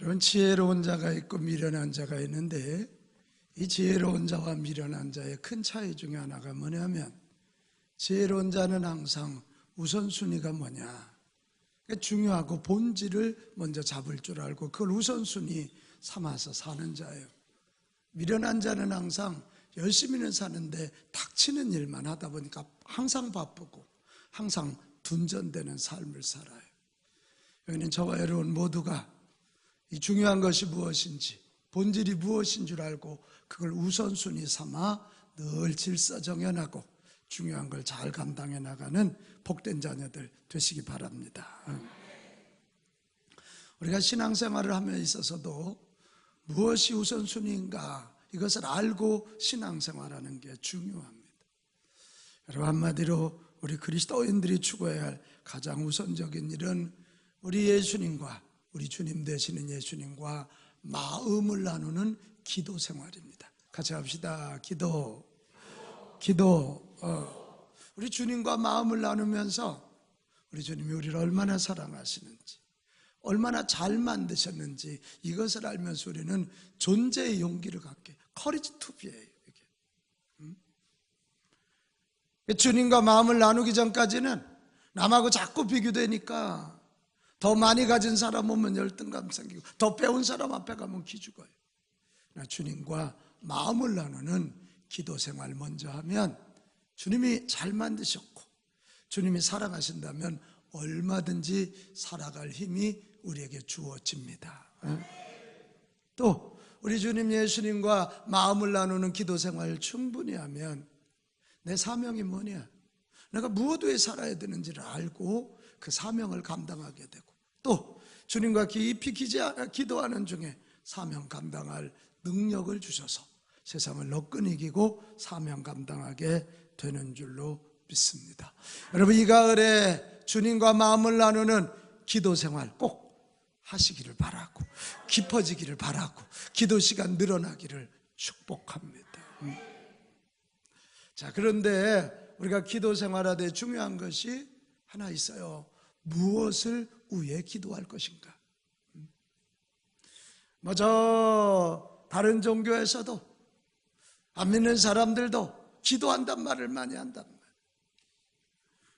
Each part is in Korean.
여러분, 지혜로운 자가 있고 미련한 자가 있는데 이 지혜로운 자와 미련한 자의 큰 차이 중에 하나가 뭐냐면, 지혜로운 자는 항상 우선순위가 뭐냐, 중요하고 본질을 먼저 잡을 줄 알고 그걸 우선순위 삼아서 사는 자예요. 미련한 자는 항상 열심히는 사는데 닥치는 일만 하다 보니까 항상 바쁘고 항상 둔전되는 삶을 살아요. 여기는 저와 여러분 모두가 이 중요한 것이 무엇인지, 본질이 무엇인 줄 알고 그걸 우선순위 삼아 늘 질서정연하고 중요한 걸 잘 감당해 나가는 복된 자녀들 되시기 바랍니다. 우리가 신앙생활을 함에 있어서도 무엇이 우선순위인가, 이것을 알고 신앙생활하는 게 중요합니다. 여러분, 한마디로 우리 그리스도인들이 추구해야 할 가장 우선적인 일은 우리 예수님과, 우리 주님 되시는 예수님과 마음을 나누는 기도 생활입니다. 같이 합시다. 기도. 우리 주님과 마음을 나누면서 우리 주님이 우리를 얼마나 사랑하시는지, 얼마나 잘 만드셨는지 이것을 알면서 우리는 존재의 용기를 갖게, courage to be예요. 주님과 마음을 나누기 전까지는 남하고 자꾸 비교되니까 더 많이 가진 사람 오면 열등감 생기고 더 배운 사람 앞에 가면 기죽어요. 주님과 마음을 나누는 기도 생활 먼저 하면 주님이 잘 만드셨고 주님이 사랑하신다면 얼마든지 살아갈 힘이 우리에게 주어집니다. 또 우리 주님 예수님과 마음을 나누는 기도 생활을 충분히 하면 내 사명이 뭐냐, 내가 무엇 위해 살아야 되는지를 알고 그 사명을 감당하게 되고, 또 주님과 깊이 기도하는 중에 사명 감당할 능력을 주셔서 세상을 너끈 이기고 사명 감당하게 되는 줄로 믿습니다. 여러분, 이 가을에 주님과 마음을 나누는 기도 생활 꼭 하시기를 바라고, 깊어지기를 바라고, 기도 시간 늘어나기를 축복합니다. 자, 그런데 우리가 기도 생활하되 중요한 것이 하나 있어요. 무엇을 위해 기도할 것인가? 저 다른 종교에서도 안 믿는 사람들도 기도한단 말을 많이 한단 말이에요.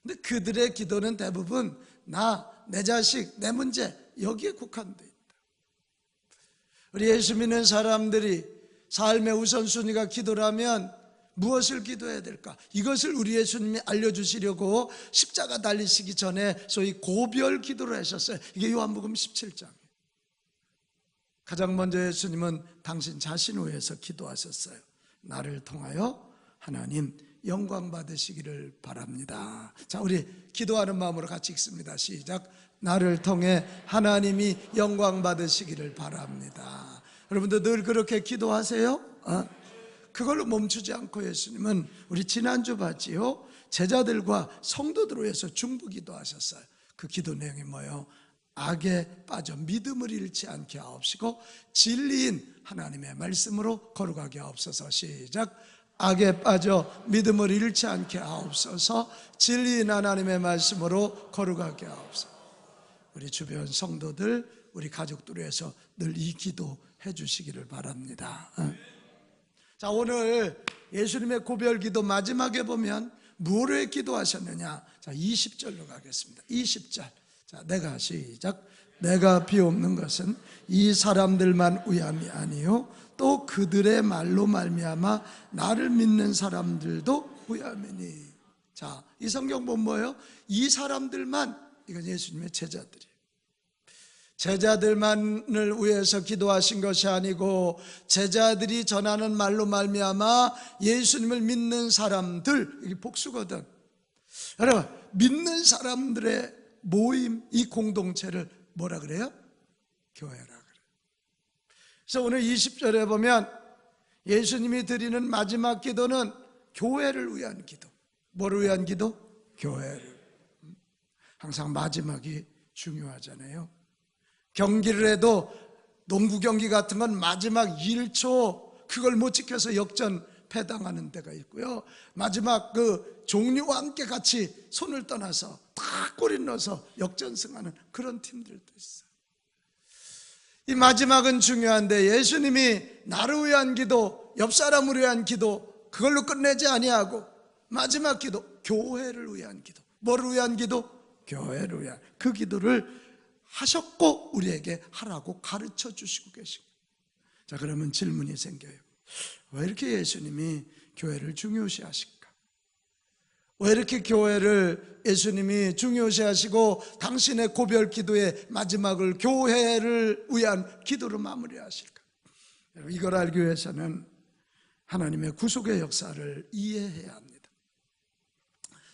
근데 그들의 기도는 대부분 나, 내 자식, 내 문제, 여기에 국한되어 있다. 우리 예수 믿는 사람들이 삶의 우선순위가 기도라면 무엇을 기도해야 될까? 이것을 우리 예수님이 알려주시려고 십자가 달리시기 전에 소위 고별 기도를 하셨어요. 이게 요한복음 17장이에요. 가장 먼저 예수님은 당신 자신을 위해서 기도하셨어요. 나를 통하여 하나님 영광 받으시기를 바랍니다. 자, 우리 기도하는 마음으로 같이 읽습니다. 시작. 나를 통해 하나님이 영광 받으시기를 바랍니다. 여러분들 늘 그렇게 기도하세요? 그걸로 멈추지 않고 예수님은 우리 지난주 봤지요? 제자들과 성도들을 위해서 중보기도 하셨어요. 그 기도 내용이 뭐예요? 악에 빠져 믿음을 잃지 않게 하옵시고 진리인 하나님의 말씀으로 거룩하게 하옵소서. 시작. 악에 빠져 믿음을 잃지 않게 하옵소서. 진리인 하나님의 말씀으로 거룩하게 하옵소서. 우리 주변 성도들, 우리 가족들을 위해서 늘 이 기도 해주시기를 바랍니다. 자, 오늘 예수님의 고별 기도 마지막에 보면 무엇을 기도하셨느냐? 자, 20절로 가겠습니다. 20절. 자, 내가 시작. 내가 비옵는 것은 이 사람들만 위함이 아니요 또 그들의 말로 말미암아 나를 믿는 사람들도 위함이니. 자, 이 성경 보면 뭐예요? 이 사람들만, 이건 예수님의 제자들이에요. 제자들만을 위해서 기도하신 것이 아니고 제자들이 전하는 말로 말미암아 예수님을 믿는 사람들, 이게 복수거든. 여러분, 믿는 사람들의 모임, 이 공동체를 뭐라 그래요? 교회라 그래요. 그래서 오늘 20절에 보면 예수님이 드리는 마지막 기도는 교회를 위한 기도. 뭐를 위한 기도? 교회를. 항상 마지막이 중요하잖아요. 경기를 해도 농구 경기 같은 건 마지막 1초 그걸 못 지켜서 역전패당하는 데가 있고요. 마지막 그 종료와 함께 같이 손을 떠나서 다 골을 넣어서 역전승하는 그런 팀들도 있어요. 이 마지막은 중요한데 예수님이 나를 위한 기도, 옆 사람을 위한 기도 그걸로 끝내지 아니하고 마지막 기도, 교회를 위한 기도. 뭐를 위한 기도? 교회를 위한 그 기도를 하셨고 우리에게 하라고 가르쳐 주시고 계십니다. 자, 그러면 질문이 생겨요. 왜 이렇게 예수님이 교회를 중요시 하실까? 왜 이렇게 교회를 예수님이 중요시 하시고 당신의 고별 기도의 마지막을 교회를 위한 기도로 마무리하실까? 이걸 알기 위해서는 하나님의 구속의 역사를 이해해야 합니다.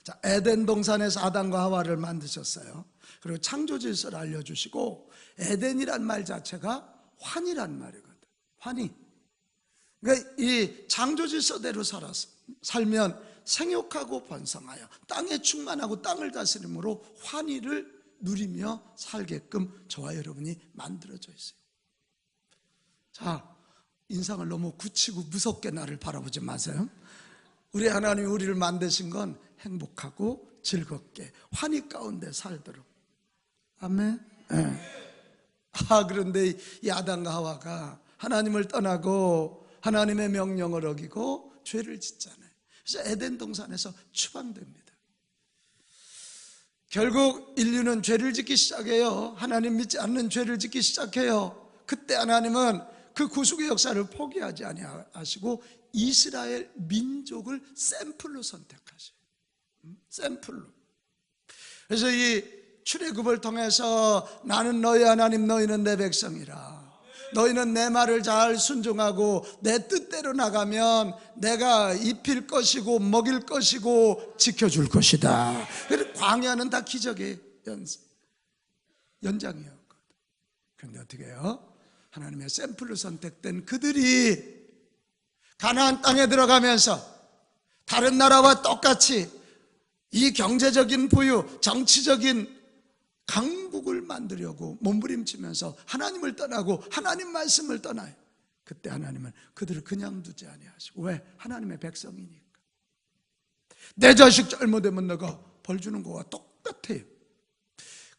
자, 에덴 동산에서 아담과 하와를 만드셨어요. 그리고 창조 질서를 알려주시고 에덴이란 말 자체가 환이란 말이거든. 환희. 그러니까 이 창조 질서대로 살면 생육하고 번성하여 땅에 충만하고 땅을 다스림으로 환희를 누리며 살게끔 저와 여러분이 만들어져 있어요. 자, 인상을 너무 굳히고 무섭게 나를 바라보지 마세요. 우리 하나님이 우리를 만드신 건 행복하고 즐겁게 환희 가운데 살도록. 아멘. 네. 그런데 이 아담과 하와가 하나님을 떠나고 하나님의 명령을 어기고 죄를 짓잖아요. 그래서 에덴 동산에서 추방됩니다. 결국 인류는 죄를 짓기 시작해요. 하나님 믿지 않는 죄를 짓기 시작해요. 그때 하나님은 그 구속의 역사를 포기하지 아니하시고 이스라엘 민족을 샘플로 선택하셔요. 샘플로. 그래서 이 출애굽을 통해서 나는 너희 하나님, 너희는 내 백성이라. 너희는 내 말을 잘 순종하고 내 뜻대로 나가면 내가 입힐 것이고 먹일 것이고 지켜줄 것이다. 광야는 다 기적의 연장이었거든. 그런데 어떻게 해요? 하나님의 샘플로 선택된 그들이 가나안 땅에 들어가면서 다른 나라와 똑같이 이 경제적인 부유, 정치적인 강국을 만들려고 몸부림치면서 하나님을 떠나고 하나님 말씀을 떠나요. 그때 하나님은 그들을 그냥 두지 아니하시고. 왜? 하나님의 백성이니까. 내 자식 잘못되면 내가 벌 주는 거와 똑같아요.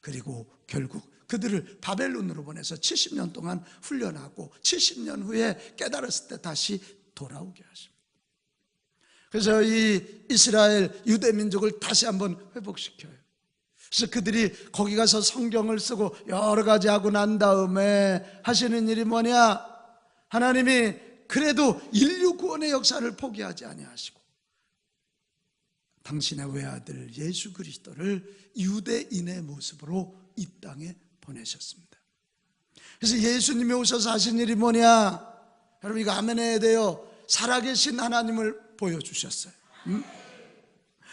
그리고 결국 그들을 바벨론으로 보내서 70년 동안 훈련하고 70년 후에 깨달았을 때 다시 돌아오게 하십니다. 그래서 이 이스라엘 유대 민족을 다시 한번 회복시켜요. 그래서 그들이 거기 가서 성경을 쓰고 여러 가지 하고 난 다음에 하시는 일이 뭐냐? 하나님이 그래도 인류 구원의 역사를 포기하지 아니하시고 당신의 외아들 예수 그리스도를 유대인의 모습으로 이 땅에 보내셨습니다. 그래서 예수님이 오셔서 하신 일이 뭐냐? 여러분 이거 아멘 해야 돼요. 살아계신 하나님을 보여주셨어요.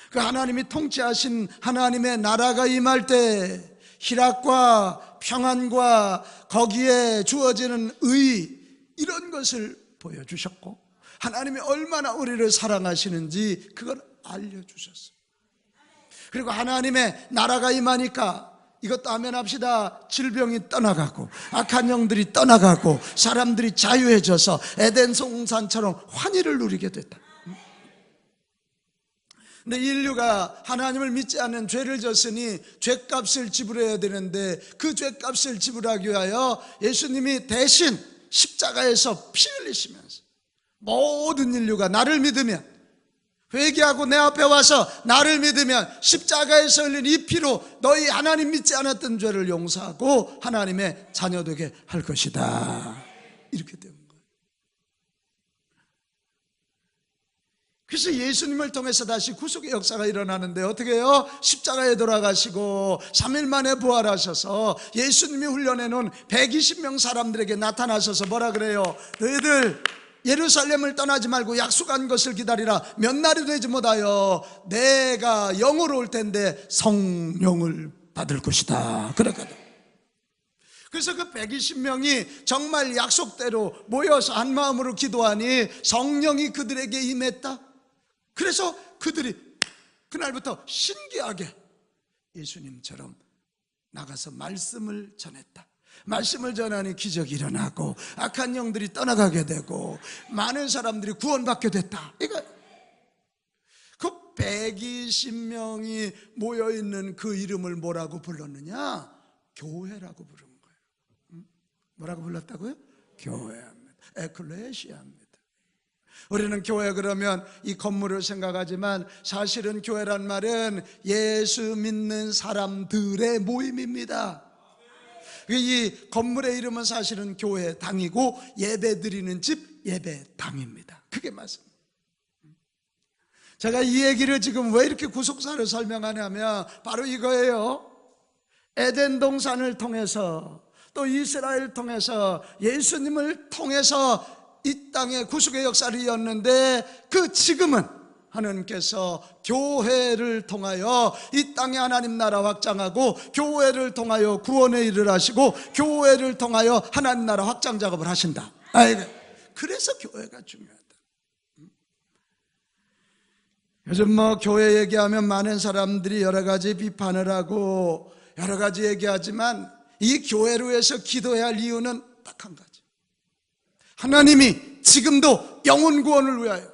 그 하나님이 통치하신 하나님의 나라가 임할 때 희락과 평안과 거기에 주어지는 의, 이런 것을 보여주셨고 하나님이 얼마나 우리를 사랑하시는지 그걸 알려주셨어요. 그리고 하나님의 나라가 임하니까 이것도 아멘 합시다. 질병이 떠나가고 악한 영들이 떠나가고 사람들이 자유해져서 에덴 동산처럼 환희를 누리게 됐다. 근데 인류가 하나님을 믿지 않는 죄를 졌으니 죄값을 지불해야 되는데 그 죄값을 지불하기 위하여 예수님이 대신 십자가에서 피 흘리시면서 모든 인류가 나를 믿으면, 회개하고 내 앞에 와서 나를 믿으면 십자가에서 흘린 이 피로 너희 하나님 믿지 않았던 죄를 용서하고 하나님의 자녀 되게 할 것이다. 이렇게 된 거예요. 그래서 예수님을 통해서 다시 구속의 역사가 일어나는데 어떻게 해요? 십자가에 돌아가시고 3일 만에 부활하셔서 예수님이 훈련해 놓은 120명 사람들에게 나타나셔서 뭐라 그래요? 너희들 예루살렘을 떠나지 말고 약속한 것을 기다리라. 몇 날이 되지 못하여 내가 영으로 올 텐데 성령을 받을 것이다. 그랬거든. 그래서 그 120명이 정말 약속대로 모여서 한 마음으로 기도하니 성령이 그들에게 임했다. 그래서 그들이 그날부터 신기하게 예수님처럼 나가서 말씀을 전했다. 말씀을 전하니 기적이 일어나고 악한 영들이 떠나가게 되고 많은 사람들이 구원받게 됐다. 이거 그 120명이 모여있는 그 이름을 뭐라고 불렀느냐? 교회라고 부른 거예요. 뭐라고 불렀다고요? 교회합니다. 에클레시아입니다. 우리는 교회 그러면 이 건물을 생각하지만 사실은 교회란 말은 예수 믿는 사람들의 모임입니다. 이 건물의 이름은 사실은 교회당이고 예배드리는 집 예배당입니다. 그게 맞습니다. 제가 이 얘기를 지금 왜 이렇게 구속사를 설명하냐면 바로 이거예요. 에덴 동산을 통해서 또 이스라엘을 통해서 예수님을 통해서 이 땅의 구속의 역사를 이었는데 그 지금은 하나님께서 교회를 통하여 이 땅에 하나님 나라 확장하고 교회를 통하여 구원의 일을 하시고 교회를 통하여 하나님 나라 확장 작업을 하신다. 그래서 교회가 중요하다. 요즘 교회 얘기하면 많은 사람들이 여러 가지 비판을 하고 여러 가지 얘기하지만 이 교회를 위해서 기도해야 할 이유는 딱 한 가지. 하나님이 지금도 영혼 구원을 위하여,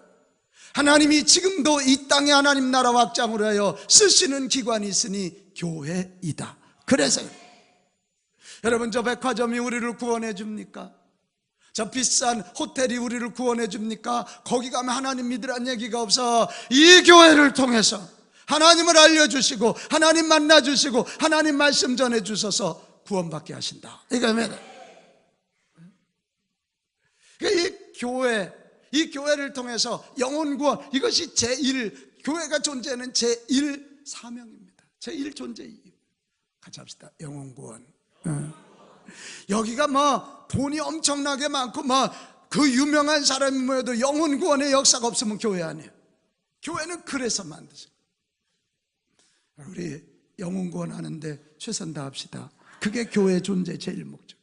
하나님이 지금도 이 땅에 하나님 나라 확장을 위하여 쓰시는 기관이 있으니 교회이다. 그래서 여러분, 저 백화점이 우리를 구원해 줍니까? 저 비싼 호텔이 우리를 구원해 줍니까? 거기 가면 하나님 믿으란 얘기가 없어. 이 교회를 통해서 하나님을 알려주시고 하나님 만나주시고 하나님 말씀 전해주셔서 구원받게 하신다. 이거면 이 교회를 통해서 영혼 구원, 이것이 교회가 존재하는 제1 사명입니다. 제1 존재 이유. 같이 합시다. 영혼 구원. 여기가 돈이 엄청나게 많고 그 유명한 사람이 모여도 영혼 구원의 역사가 없으면 교회 아니에요. 교회는 그래서 만드죠. 우리 영혼 구원 하는데 최선 다합시다. 그게 교회 존재 제일 목적.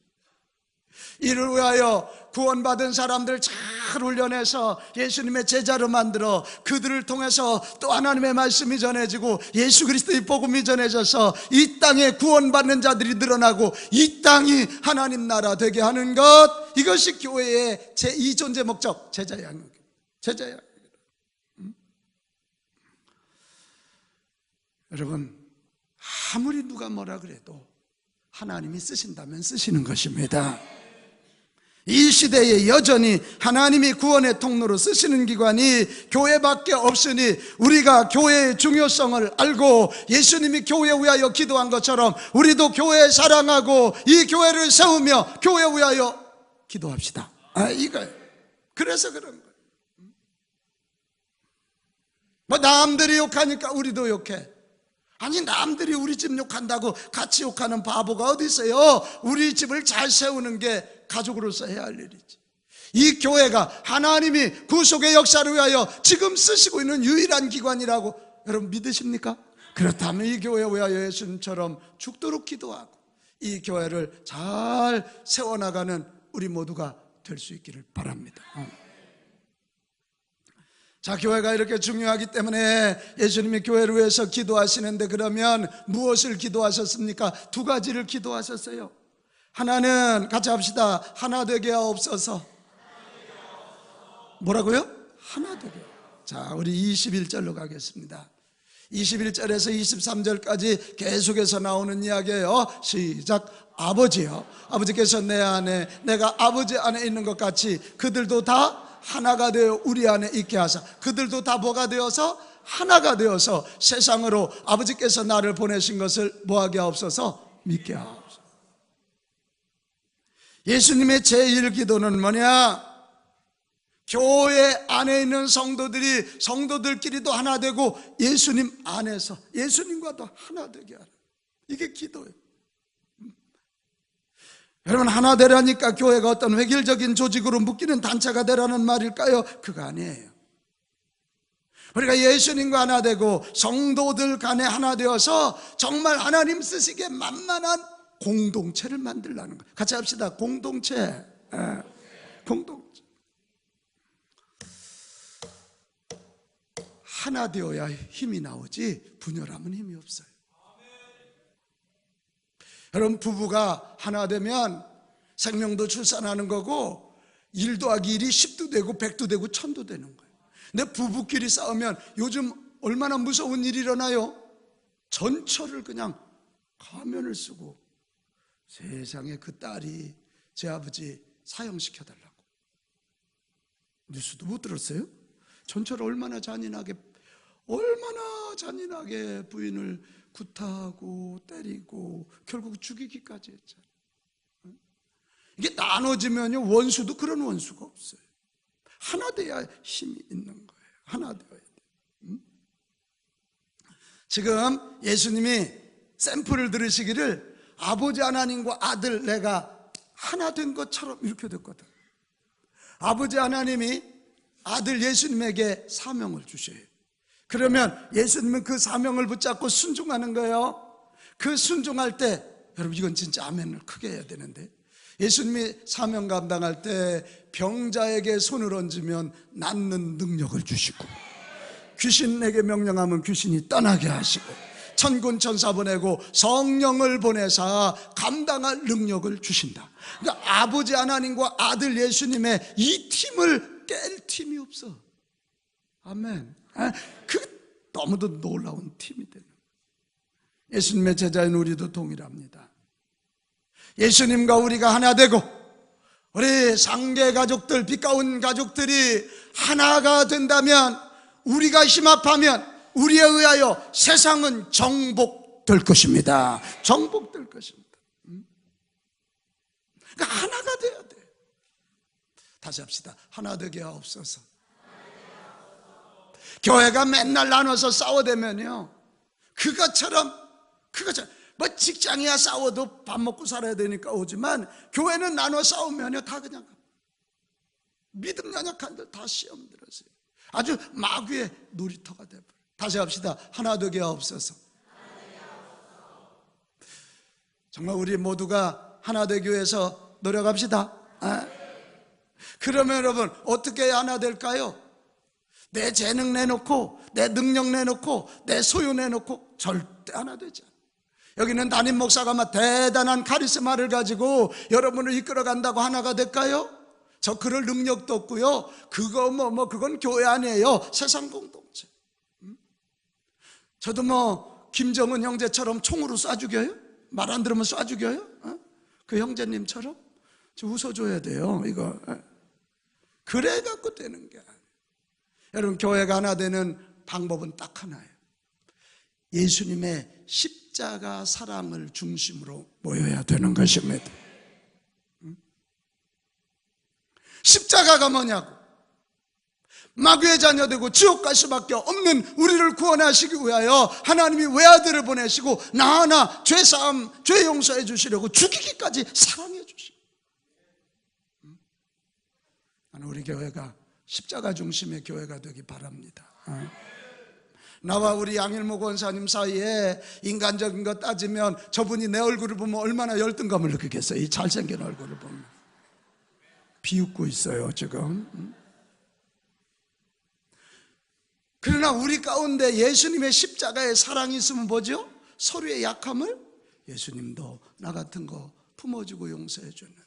이를 위하여 구원받은 사람들 잘 훈련해서 예수님의 제자로 만들어 그들을 통해서 또 하나님의 말씀이 전해지고 예수 그리스도의 복음이 전해져서 이 땅에 구원받는 자들이 늘어나고 이 땅이 하나님 나라 되게 하는 것, 이것이 교회의 제2 존재 목적, 제자 양육. 여러분, 아무리 누가 뭐라 그래도 하나님이 쓰신다면 쓰시는 것입니다. 이 시대에 여전히 하나님이 구원의 통로로 쓰시는 기관이 교회밖에 없으니 우리가 교회의 중요성을 알고 예수님이 교회에 위하여 기도한 것처럼 우리도 교회 사랑하고 이 교회를 세우며 교회에 위하여 기도합시다. 이거예요. 그래서 그런 거예요. 남들이 욕하니까 우리도 욕해. 아니, 남들이 우리 집 욕한다고 같이 욕하는 바보가 어디 있어요? 우리 집을 잘 세우는 게 가족으로서 해야 할 일이지. 이 교회가 하나님이 구속의 역사를 위하여 지금 쓰시고 있는 유일한 기관이라고 여러분 믿으십니까? 그렇다면 이 교회에 위하여 예수님처럼 죽도록 기도하고 이 교회를 잘 세워나가는 우리 모두가 될 수 있기를 바랍니다. 자, 교회가 이렇게 중요하기 때문에 예수님이 교회를 위해서 기도하시는데 그러면 무엇을 기도하셨습니까? 두 가지를 기도하셨어요. 하나는 같이 합시다. 하나 되게 하옵소서. 뭐라고요? 하나 되게. 자, 우리 21절로 가겠습니다. 21절에서 23절까지 계속해서 나오는 이야기예요. 시작. 아버지요, 아버지께서 내 안에, 내가 아버지 안에 있는 것 같이 그들도 다 하나가 되어 우리 안에 있게 하사, 그들도 다 뭐가 되어서? 하나가 되어서 세상으로 아버지께서 나를 보내신 것을 뭐하게 하옵소서? 믿게 하옵소서. 예수님의 제1기도는 뭐냐? 교회 안에 있는 성도들끼리도 하나 되고 예수님 안에서 예수님과도 하나 되게 하라. 이게 기도예요. 여러분, 하나 되라니까 교회가 어떤 획일적인 조직으로 묶이는 단체가 되라는 말일까요? 그거 아니에요. 우리가 예수님과 하나 되고 성도들 간에 하나 되어서 정말 하나님 쓰시기에 만만한 공동체를 만들라는 거예요. 같이 합시다. 공동체. 공동체. 하나 되어야 힘이 나오지 분열하면 힘이 없어요. 여러분, 부부가 하나 되면 생명도 출산하는 거고 1 더하기 1이 10도 되고 100도 되고 1000도 되는 거예요. 근데 부부끼리 싸우면 요즘 얼마나 무서운 일이 일어나요? 전철을 그냥 가면을 쓰고 세상에 그 딸이 제 아버지 사형시켜달라고. 뉴스도 못 들었어요? 전철 얼마나 잔인하게 부인을 구타하고 때리고 결국 죽이기까지 했잖아요. 이게 나눠지면요, 원수도 그런 원수가 없어요. 하나 돼야 힘이 있는 거예요. 하나 되어야 돼요. 지금 예수님이 샘플을 들으시기를 아버지 하나님과 아들 내가 하나 된 것처럼 이렇게 됐거든. 아버지 하나님이 아들 예수님에게 사명을 주셔요. 그러면 예수님은 그 사명을 붙잡고 순종하는 거예요. 그 순종할 때, 여러분 이건 진짜 아멘을 크게 해야 되는데, 예수님이 사명 감당할 때 병자에게 손을 얹으면 낫는 능력을 주시고, 귀신에게 명령하면 귀신이 떠나게 하시고, 천군 천사 보내고 성령을 보내사 감당할 능력을 주신다. 그러니까 아버지 하나님과 아들 예수님의 이 팀을 깰 팀이 없어. 아멘. 그 너무도 놀라운 팀이 되는 거예요. 예수님의 제자인 우리도 동일합니다. 예수님과 우리가 하나 되고 우리 상계 가족들, 빛가운 가족들이 하나가 된다면, 우리가 힘합하면 우리에 의하여 세상은 정복될 것입니다. 정복될 것입니다. 그러니까 하나가 돼야 돼. 다시 합시다. 하나 되게 하옵소서. 교회가 맨날 나눠서 싸워대면요, 그것처럼 뭐 직장이야 싸워도 밥 먹고 살아야 되니까 오지만, 교회는 나눠 싸우면요 다 그냥 믿음 연약한들 다 시험 들었어요. 아주 마귀의 놀이터가 돼버려요. 다시 합시다. 하나 되게 하옵소서. 정말 우리 모두가 하나 되기 위해서 노력합시다. 그러면 여러분 어떻게 하나 될까요? 내 재능 내놓고, 내 능력 내놓고, 내 소유 내놓고 절대 하나 되지 않아요. 여기는 담임 목사가 막 대단한 카리스마를 가지고 여러분을 이끌어간다고 하나가 될까요? 저 그럴 능력도 없고요. 그건 교회 아니에요. 세상 공동체. 저도 김정은 형제처럼 총으로 쏴 죽여요? 말 안 들으면 쏴 죽여요? 그 형제님처럼? 저 웃어줘야 돼요, 이거. 그래 갖고 되는 게 아니에요. 여러분, 교회가 하나 되는 방법은 딱 하나예요. 예수님의 십자가 사랑을 중심으로 모여야 되는 것입니다. 십자가가 뭐냐고? 마귀의 자녀되고 지옥 갈 수밖에 없는 우리를 구원하시기 위하여 하나님이 외아들을 보내시고 나 하나 죄사함, 죄 용서해 주시려고 죽이기까지 사랑해 주시고, 나는 우리 교회가 십자가 중심의 교회가 되기 바랍니다. 나와 우리 양일모 권사님 사이에 인간적인 거 따지면 저분이 내 얼굴을 보면 얼마나 열등감을 느끼겠어요. 이 잘생긴 얼굴을 보면. 비웃고 있어요 지금. 그러나 우리 가운데 예수님의 십자가의 사랑이 있으면 뭐죠? 서로의 약함을, 예수님도 나 같은 거 품어주고 용서해 줬는데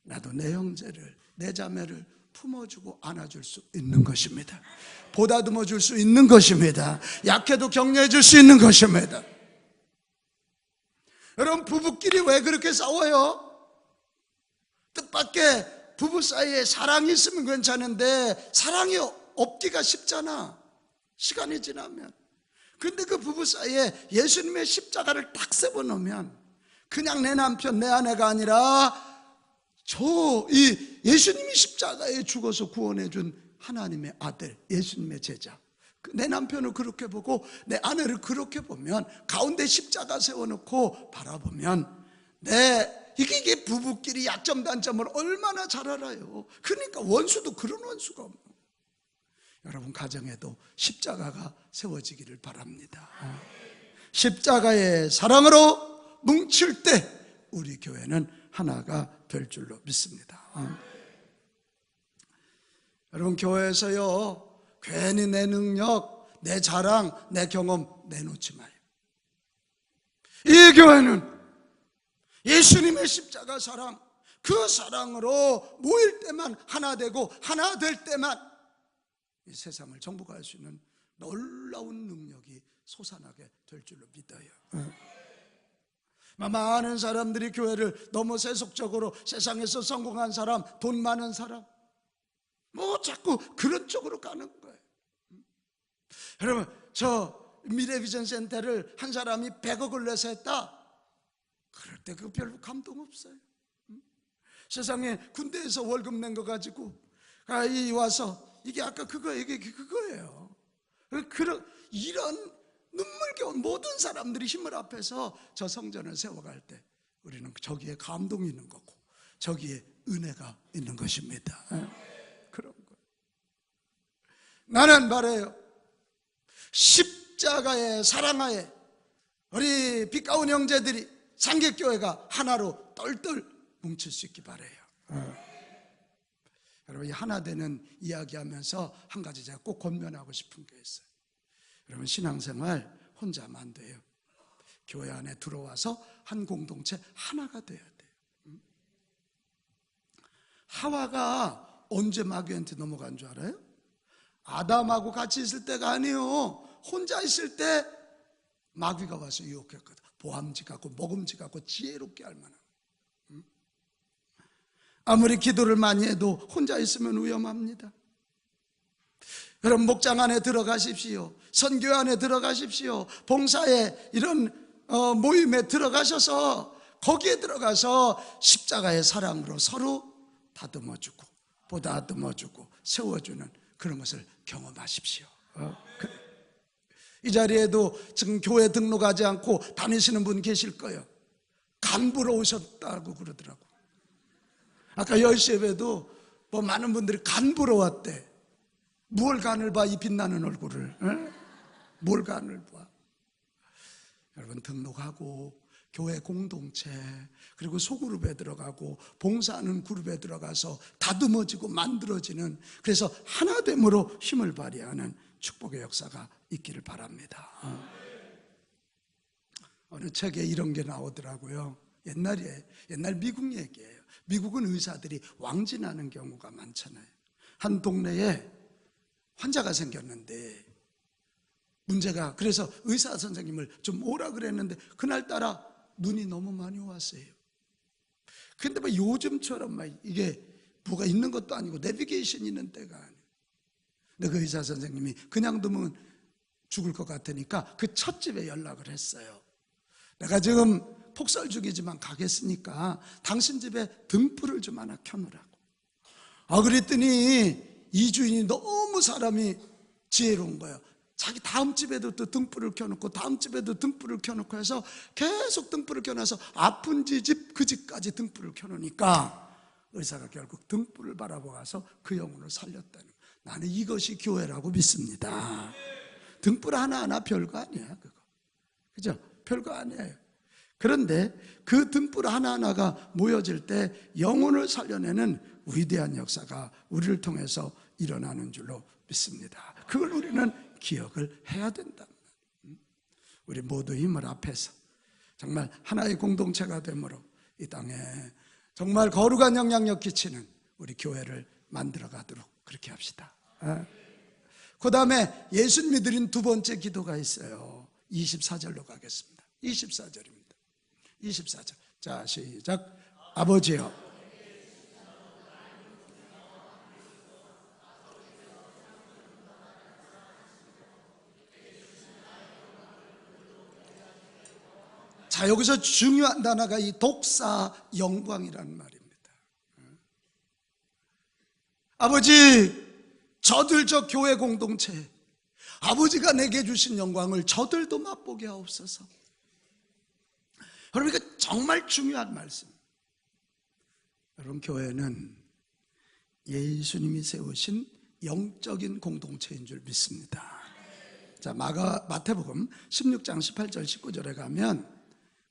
나도 내 형제를, 내 자매를 품어주고 안아줄 수 있는 것입니다. 보다듬어 줄 수 있는 것입니다. 약해도 격려해 줄 수 있는 것입니다. 여러분, 부부끼리 왜 그렇게 싸워요? 뜻밖의 부부 사이에 사랑이 있으면 괜찮은데 사랑이 없기가 쉽잖아, 시간이 지나면. 근데 그 부부 사이에 예수님의 십자가를 딱 세워놓으면 그냥 내 남편, 내 아내가 아니라 이 예수님이 십자가에 죽어서 구원해준 하나님의 아들, 예수님의 제자, 내 남편을 그렇게 보고 내 아내를 그렇게 보면, 가운데 십자가 세워놓고 바라보면 이게 부부끼리 약점 단점을 얼마나 잘 알아요. 그러니까 원수도 그런 원수가 없는. 여러분 가정에도 십자가가 세워지기를 바랍니다. 십자가의 사랑으로 뭉칠 때 우리 교회는 하나가 될 줄로 믿습니다. 여러분, 교회에서요 괜히 내 능력, 내 자랑, 내 경험 내놓지 마요. 이 교회는 예수님의 십자가 사랑, 그 사랑으로 모일 때만 하나 되고 하나 될 때만 이 세상을 정복할 수 있는 놀라운 능력이 솟아나게 될 줄로 믿어요. 많은 사람들이 교회를 너무 세속적으로, 세상에서 성공한 사람, 돈 많은 사람, 뭐 자꾸 그런 쪽으로 가는 거예요. 여러분, 저 미래비전 센터를 한 사람이 100억을 내서 했다, 그럴 때 그 별로 감동 없어요. 세상에 군대에서 월급 낸 거 가지고 이 와서 이게 아까 이게 그거예요. 이런 눈물겨운 모든 사람들이 힘을 합해서 저 성전을 세워갈 때 우리는 저기에 감동이 있는 거고 저기에 은혜가 있는 것입니다. 그런 거. 나는 말해요, 십자가의 사랑하에 우리 빛가운 형제들이 상객교회가 하나로 똘똘 뭉칠 수 있기 바라요. 여러분, 이 하나 되는 이야기하면서 한 가지 제가 꼭 권면하고 싶은 게 있어요. 여러분, 신앙생활 혼자만 안 돼요. 교회 안에 들어와서 한 공동체 하나가 돼야 돼요. 하와가 언제 마귀한테 넘어간 줄 알아요? 아담하고 같이 있을 때가 아니에요. 혼자 있을 때 마귀가 와서 유혹했거든. 보암지 같고 먹음지 같고 지혜롭게 할 만한. 아무리 기도를 많이 해도 혼자 있으면 위험합니다. 여러분, 목장 안에 들어가십시오. 선교 안에 들어가십시오. 봉사에 이런 모임에 들어가셔서 거기에 들어가서 십자가의 사랑으로 서로 다듬어주고 보다듬어주고 세워주는 그런 것을 경험하십시오. 이 자리에도 지금 교회 등록하지 않고 다니시는 분 계실 거예요. 간부로 오셨다고 그러더라고. 아까 10시 예배도 뭐 많은 분들이 간부로 왔대. 뭘 간을 봐, 이 빛나는 얼굴을. 뭘 간을 봐. 여러분, 등록하고 교회 공동체, 그리고 소그룹에 들어가고 봉사하는 그룹에 들어가서 다듬어지고 만들어지는, 그래서 하나됨으로 힘을 발휘하는 축복의 역사가 있기를 바랍니다. 어느 책에 이런 게 나오더라고요. 옛날 미국 얘기예요. 미국은 의사들이 왕진하는 경우가 많잖아요. 한 동네에 환자가 생겼는데 문제가, 그래서 의사 선생님을 좀 오라 그랬는데 그날따라 눈이 너무 많이 왔어요. 근데 뭐 요즘처럼 막 이게 뭐가 있는 것도 아니고 내비게이션 있는 때가 아니에요. 근데 그 의사 선생님이 그냥 두면 죽을 것 같으니까 그 첫 집에 연락을 했어요. 내가 지금 폭설 중이지만 가겠으니까 당신 집에 등불을 좀 하나 켜놓으라고. 그랬더니 이 주인이 너무 사람이 지혜로운 거예요. 자기 다음 집에도 또 등불을 켜놓고 다음 집에도 등불을 켜놓고 해서 계속 등불을 켜놔서 아픈 집 그 집까지 등불을 켜놓으니까 의사가 결국 등불을 바라보아서 그 영혼을 살렸다는 거예요. 나는 이것이 교회라고 믿습니다. 등불 하나하나 별거 아니야, 그거. 그죠? 별거 아니에요. 그런데 그 등불 하나하나가 모여질 때 영혼을 살려내는 위대한 역사가 우리를 통해서 일어나는 줄로 믿습니다. 그걸 우리는 기억을 해야 된다. 우리 모두 힘을 합해서 정말 하나의 공동체가 되므로 이 땅에 정말 거룩한 영향력 끼치는 우리 교회를 만들어 가도록 그렇게 합시다. 그 다음에 예수님이 드린 두 번째 기도가 있어요. 24절로 가겠습니다. 24절입니다. 24절. 자, 시작. 아버지여, 자, 여기서 중요한 단어가 이 독사 영광이라는 말입니다. 아버지, 저들 저 교회 공동체, 아버지가 내게 주신 영광을 저들도 맛보게 하옵소서. 여러분, 이거 정말 중요한 말씀. 여러분, 교회는 예수님이 세우신 영적인 공동체인 줄 믿습니다. 자, 마태복음 16장 18절 19절에 가면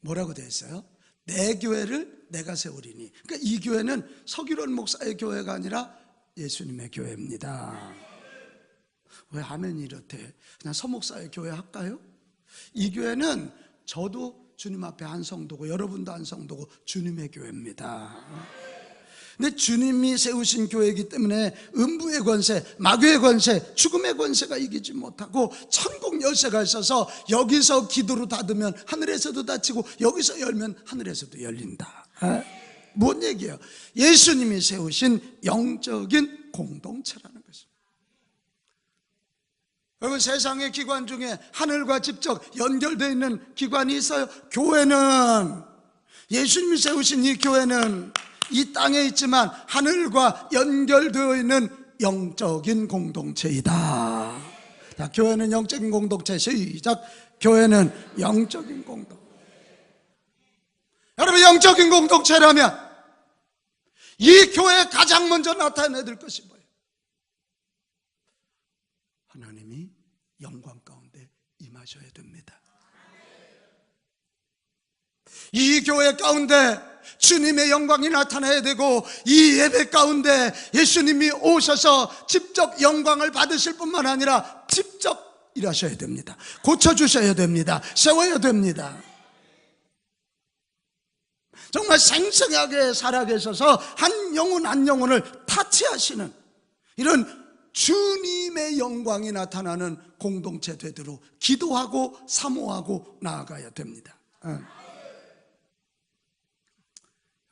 뭐라고 되어 있어요? 내 교회를 내가 세우리니. 그러니까 이 교회는 서기론 목사의 교회가 아니라 예수님의 교회입니다. 왜 아멘이 이렇대? 그냥 서목사의 교회 할까요? 이 교회는 저도 주님 앞에 한 성도고 여러분도 한 성도고 주님의 교회입니다. 근데 주님이 세우신 교회이기 때문에 음부의 권세, 마귀의 권세, 죽음의 권세가 이기지 못하고 천국 열쇠가 있어서 여기서 기도로 닫으면 하늘에서도 닫히고 여기서 열면 하늘에서도 열린다. 뭔 얘기예요? 예수님이 세우신 영적인 공동체라는 것입니다. 여러분, 세상의 기관 중에 하늘과 직접 연결되어 있는 기관이 있어요. 교회는, 예수님이 세우신 이 교회는 이 땅에 있지만 하늘과 연결되어 있는 영적인 공동체이다. 자, 교회는 영적인 공동체. 시작. 교회는 영적인 공동체. 여러분, 영적인 공동체라면 이 교회에 가장 먼저 나타내야 될 것이 뭐예요? 하나님이 영광 가운데 임하셔야 됩니다. 이 교회 가운데 주님의 영광이 나타나야 되고, 이 예배 가운데 예수님이 오셔서 직접 영광을 받으실 뿐만 아니라 직접 일하셔야 됩니다. 고쳐주셔야 됩니다. 세워야 됩니다. 정말 생생하게 살아계셔서 한 영혼 한 영혼을 타치하시는 이런 주님의 영광이 나타나는 공동체 되도록 기도하고 사모하고 나아가야 됩니다.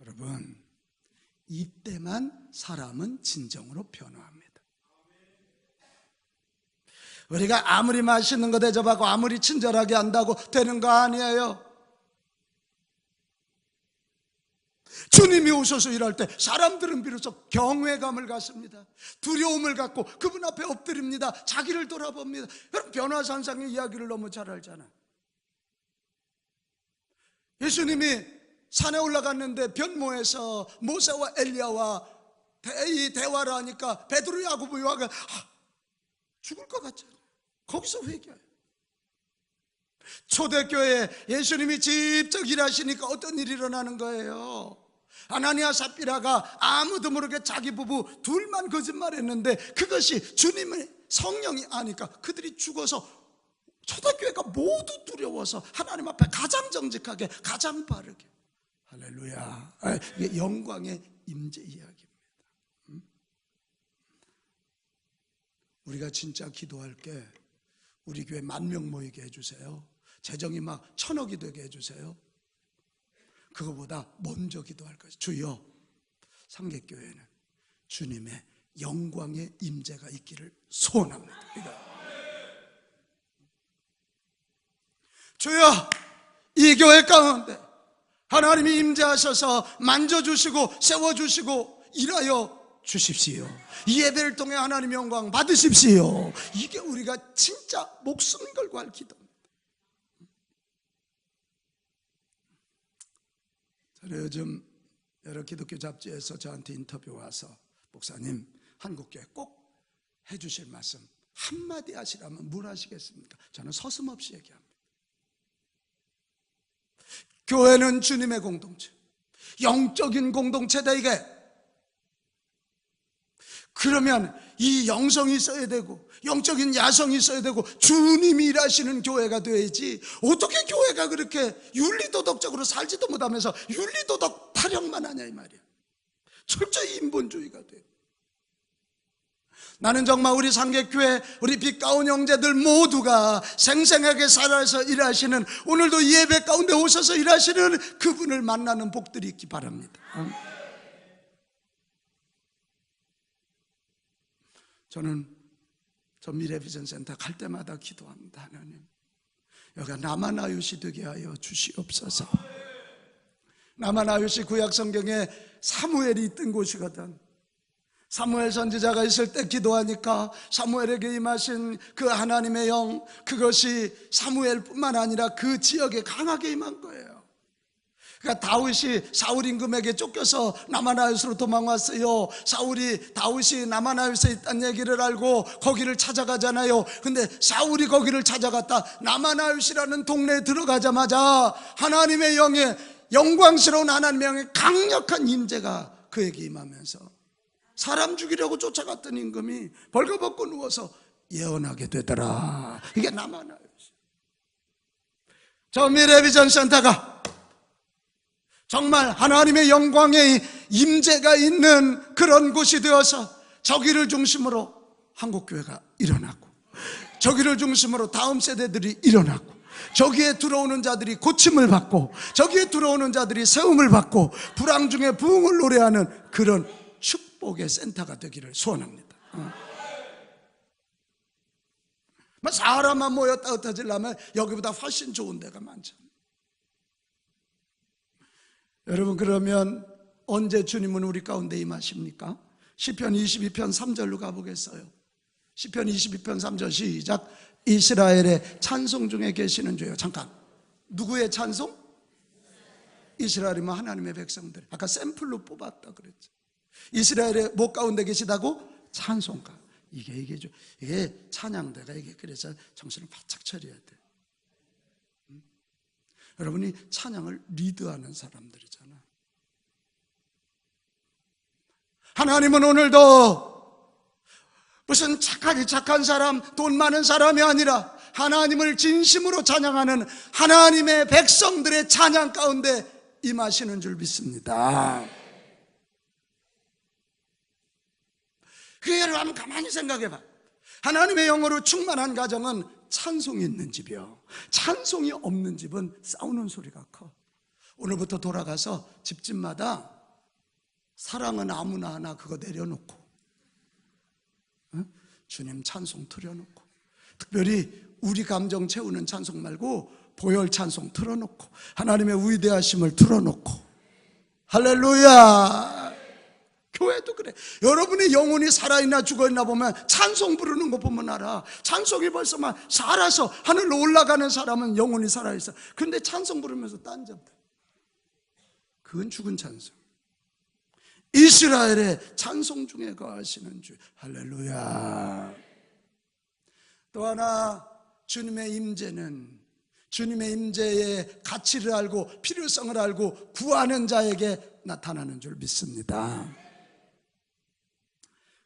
여러분, 이때만 사람은 진정으로 변화합니다. 우리가 아무리 맛있는 거 대접하고 아무리 친절하게 한다고 되는 거 아니에요. 주님이 오셔서 일할 때 사람들은 비로소 경외감을 갖습니다. 두려움을 갖고 그분 앞에 엎드립니다. 자기를 돌아봅니다. 여러분, 변화산상의 이야기를 너무 잘 알잖아요. 예수님이 산에 올라갔는데 변모에서 모세와 엘리야와 대화를 하니까 베드로, 야고보, 요한이 죽을 것 같잖아요. 거기서 회개해요. 초대교회에 예수님이 직접 일하시니까 어떤 일이 일어나는 거예요? 아나니아 삽비라가 아무도 모르게 자기 부부 둘만 거짓말했는데 그것이 주님의 성령이 아니까 그들이 죽어서 초대교회가 모두 두려워서 하나님 앞에 가장 정직하게, 가장 바르게. 할렐루야. 이게 영광의 임재 이야기입니다. 우리가 진짜 기도할 게 우리 교회 10,000명 모이게 해주세요. 재정이 막 1,000억이 되게 해주세요. 그거보다 먼저 기도할 것이, 주여, 삼계교회는 주님의 영광의 임재가 있기를 소원합니다. 주여, 이 교회 가운데 하나님이 임재하셔서 만져주시고 세워주시고 일하여 주십시오. 이 예배를 통해 하나님의 영광 받으십시오. 이게 우리가 진짜 목숨 걸고 할 기도입니다. 저는 요즘 여러 기독교 잡지에서 저한테 인터뷰 와서, 목사님, 한국교회 꼭 해주실 말씀 한마디 하시라면 뭘 하시겠습니까? 저는 서슴없이 얘기합니다. 교회는 주님의 공동체, 영적인 공동체다 이게. 그러면 이 영성이 있어야 되고 영적인 야성이 있어야 되고 주님이 일하시는 교회가 돼야지, 어떻게 교회가 그렇게 윤리도덕적으로 살지도 못하면서 윤리도덕 타령만 하냐 이 말이야. 철저히 인본주의가 돼. 나는 정말 우리 상계교회, 우리 빛 가운 형제들 모두가 생생하게 살아서 일하시는, 오늘도 이 예배 가운데 오셔서 일하시는 그분을 만나는 복들이 있기 바랍니다. 저는 저 미래비전센터 갈 때마다 기도합니다. 하나님, 여기가 나만아웃이 되게 하여 주시옵소서. 나만아웃이 구약성경에 사무엘이 있던 곳이거든. 사무엘 선지자가 있을 때 기도하니까 사무엘에게 임하신 그 하나님의 영, 그것이 사무엘뿐만 아니라 그 지역에 강하게 임한 거예요. 그러니까 다윗이 사울 임금에게 쫓겨서 나마나웃으로 도망왔어요. 다윗이 나마나웃에 있다는 얘기를 알고 거기를 찾아가잖아요. 근데 사울이 거기를 찾아갔다 나마나웃이라는 동네에 들어가자마자 하나님의 영의, 영광스러운 하나님의 영의 강력한 임재가 그에게 임하면서 사람 죽이려고 쫓아갔던 임금이 벌거벗고 누워서 예언하게 되더라. 이게 나마나웃. 저 미래비전센터가 정말 하나님의 영광의 임재가 있는 그런 곳이 되어서 저기를 중심으로 한국교회가 일어나고, 저기를 중심으로 다음 세대들이 일어나고, 저기에 들어오는 자들이 고침을 받고, 저기에 들어오는 자들이 세움을 받고, 불황 중에 부흥을 노래하는 그런 축복의 센터가 되기를 소원합니다. 사람만 모였다 흩어지려면 여기보다 훨씬 좋은 데가 많죠. 여러분, 그러면 언제 주님은 우리 가운데 임하십니까? 시편 22편 3절로 가보겠어요. 시편 22편 3절 시작. 이스라엘의 찬송 중에 계시는 주여. 잠깐, 누구의 찬송? 이스라엘이면 하나님의 백성들. 아까 샘플로 뽑았다 그랬죠. 이스라엘의 뭐 가운데 계시다고? 찬송가. 이게 찬양대가 이게 그래서 정신을 바짝 차려야 돼. 여러분이 찬양을 리드하는 사람들이잖아. 하나님은 오늘도 무슨 착한 사람, 돈 많은 사람이 아니라 하나님을 진심으로 찬양하는 하나님의 백성들의 찬양 가운데 임하시는 줄 믿습니다. 그 여러분 한번 가만히 생각해봐. 하나님의 영으로 충만한 가정은 찬송이 있는 집이요, 찬송이 없는 집은 싸우는 소리가 커. 오늘부터 돌아가서 집집마다 사랑은 아무나 하나 그거 내려놓고, 주님 찬송 틀어놓고, 특별히 우리 감정 채우는 찬송 말고 보혈 찬송 틀어놓고, 하나님의 위대하심을 틀어놓고, 할렐루야. 교회도 그래. 여러분의 영혼이 살아있나 죽어있나 보면 찬송 부르는 거 보면 알아. 찬송이 벌써 막 살아서 하늘로 올라가는 사람은 영혼이 살아있어. 근데 찬송 부르면서 딴잡다, 그건 죽은 찬송. 이스라엘의 찬송 중에 거하시는 주. 할렐루야. 또 하나, 주님의 임재는 주님의 임재의 가치를 알고 필요성을 알고 구하는 자에게 나타나는 줄 믿습니다.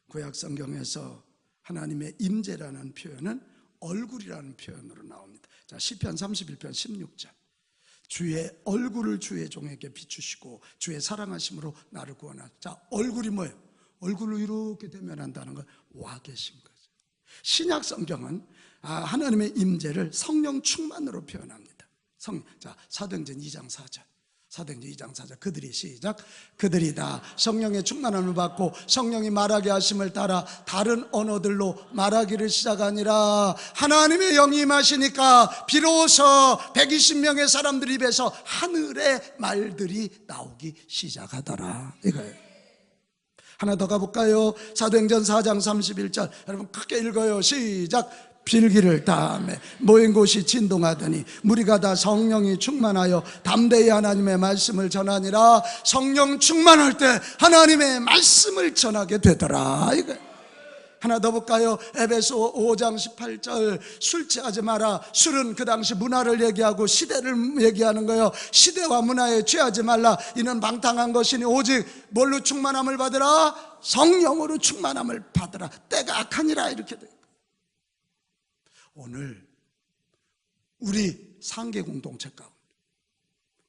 구약 성경에서 하나님의 임재라는 표현은 얼굴이라는 표현으로 나옵니다. 자, 시편 31편 16절. 주의 얼굴을 주의 종에게 비추시고 주의 사랑하심으로 나를 구원하라. 자, 얼굴이 뭐예요? 얼굴로 이렇게 대면한다는 건 와 계신 거죠. 신약 성경은 하나님의 임재를 성령 충만으로 표현합니다. 자, 사도행전 2장 4절. 사도행전 2장 4절. 그들이 시작. 그들이 다 성령의 충만함을 받고 성령이 말하게 하심을 따라 다른 언어들로 말하기를 시작하니라. 하나님의 영이 임하시니까 비로소 120명의 사람들 입에서 하늘의 말들이 나오기 시작하더라, 이거예요. 하나 더 가볼까요? 사도행전 4장 31절. 여러분 크게 읽어요. 시작. 빌기를 다음에 모인 곳이 진동하더니 무리가 다 성령이 충만하여 담대히 하나님의 말씀을 전하니라. 성령 충만할 때 하나님의 말씀을 전하게 되더라, 이거. 하나 더 볼까요? 에베소 5장 18절. 술 취하지 마라. 술은 그 당시 문화를 얘기하고 시대를 얘기하는 거예요. 시대와 문화에 취하지 말라. 이는 방탕한 것이니 오직 뭘로 충만함을 받으라? 성령으로 충만함을 받으라. 때가 악하니라, 이렇게 돼요. 오늘 우리 상계 공동체 가운데,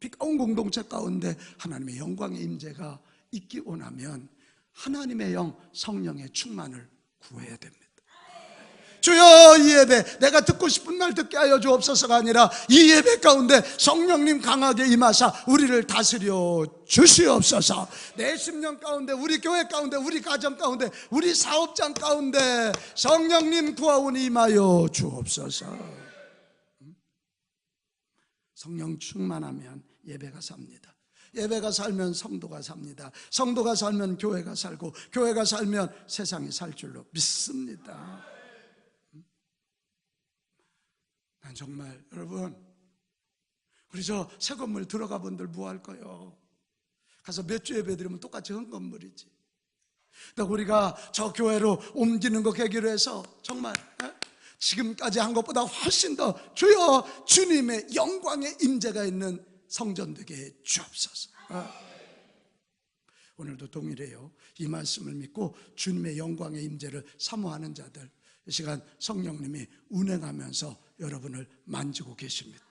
비가운 공동체 가운데 하나님의 영광의 임재가 있기 원하면 하나님의 영, 성령의 충만을 구해야 됩니다. 주여, 이 예배 내가 듣고 싶은 말 듣게 하여 주옵소서가 아니라 이 예배 가운데 성령님 강하게 임하사 우리를 다스려 주시옵소서. 내 심령 가운데, 우리 교회 가운데, 우리 가정 가운데, 우리 사업장 가운데 성령님 구하오니 임하여 주옵소서. 성령 충만하면 예배가 삽니다. 예배가 살면 성도가 삽니다. 성도가 살면 교회가 살고, 교회가 살면 세상이 살 줄로 믿습니다. 난 정말, 여러분, 우리 저 새 건물 들어가 본들 뭐 할 거요? 가서 몇 주 예배 드리면 똑같이 헌 건물이지. 근데 우리가 저 교회로 옮기는 거 계기로 해서 정말 지금까지 한 것보다 훨씬 더 주여 주님의 영광의 임재가 있는 성전 되게 해 주옵소서. 오늘도 동일해요. 이 말씀을 믿고 주님의 영광의 임재를 사모하는 자들, 이 시간 성령님이 운행하면서 여러분을 만지고 계십니다.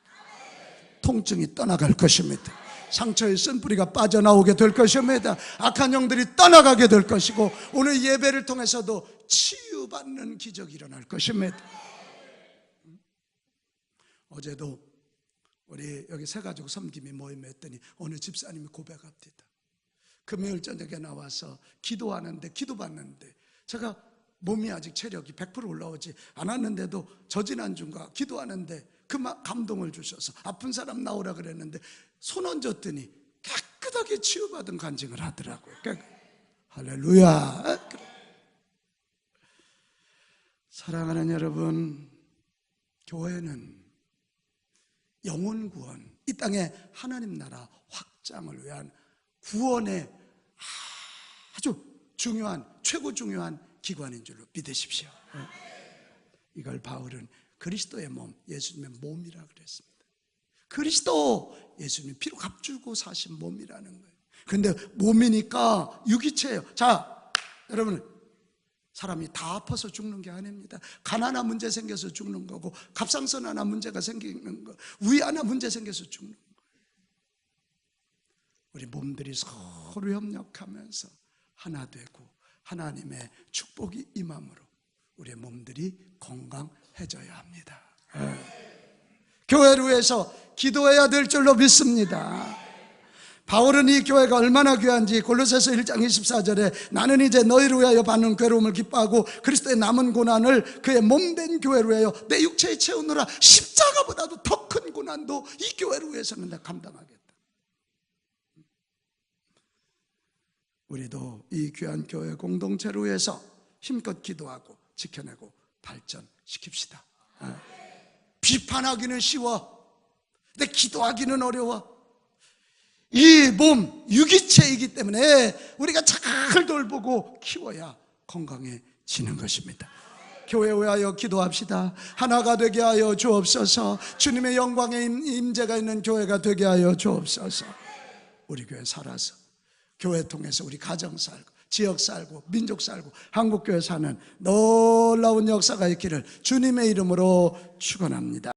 통증이 떠나갈 것입니다. 상처의 쓴뿌리가 빠져나오게 될 것입니다. 악한 영들이 떠나가게 될 것이고 오늘 예배를 통해서도 치유받는 기적이 일어날 것입니다. 어제도 우리 여기 새가족 섬김이 모임에 했더니 어느 집사님이 고백합니다. 금요일 저녁에 나와서 기도하는데 기도받는데 제가 몸이 아직 체력이 100% 올라오지 않았는데도 저 지난주인가 기도하는데 그 감동을 주셔서 아픈 사람 나오라 그랬는데 손 얹었더니 깨끗하게 치유받은 간증을 하더라고요. 할렐루야. 사랑하는 여러분, 교회는 영혼 구원, 이 땅에 하나님 나라 확장을 위한 구원의 아주 중요한, 최고 중요한 기관인 줄로 믿으십시오. 이걸 바울은 그리스도의 몸, 예수님의 몸이라 그랬습니다. 그리스도, 예수님 피로 값주고 사신 몸이라는 거예요. 그런데 몸이니까 유기체예요. 자, 여러분, 사람이 다 아파서 죽는 게 아닙니다. 간 하나 문제 생겨서 죽는 거고 갑상선 하나 문제가 생기는 거, 위 하나 문제 생겨서 죽는 거예요. 우리 몸들이 서로 협력하면서 하나 되고 하나님의 축복이 임함으로 우리의 몸들이 건강해져야 합니다. 교회를 위해서 기도해야 될 줄로 믿습니다. 바울은 이 교회가 얼마나 귀한지 골로새서 1장 24절에 나는 이제 너희를 위하여 받는 괴로움을 기뻐하고 그리스도의 남은 고난을 그의 몸된 교회를 위하여 내 육체에 채우느라 십자가보다도 더 큰 고난도 이 교회를 위해서는 내가 감당하겠다. 우리도 이 귀한 교회 공동체를 위해서 힘껏 기도하고 지켜내고 발전시킵시다. 비판하기는 쉬워. 근데 기도하기는 어려워. 이 몸, 유기체이기 때문에 우리가 잘 돌보고 키워야 건강해지는 것입니다. 교회에 위하여 기도합시다. 하나가 되게 하여 주옵소서. 주님의 영광의 임재가 있는 교회가 되게 하여 주옵소서. 우리 교회 살아서 교회 통해서 우리 가정 살고 지역 살고 민족 살고 한국교회 사는 놀라운 역사가 있기를 주님의 이름으로 축원합니다.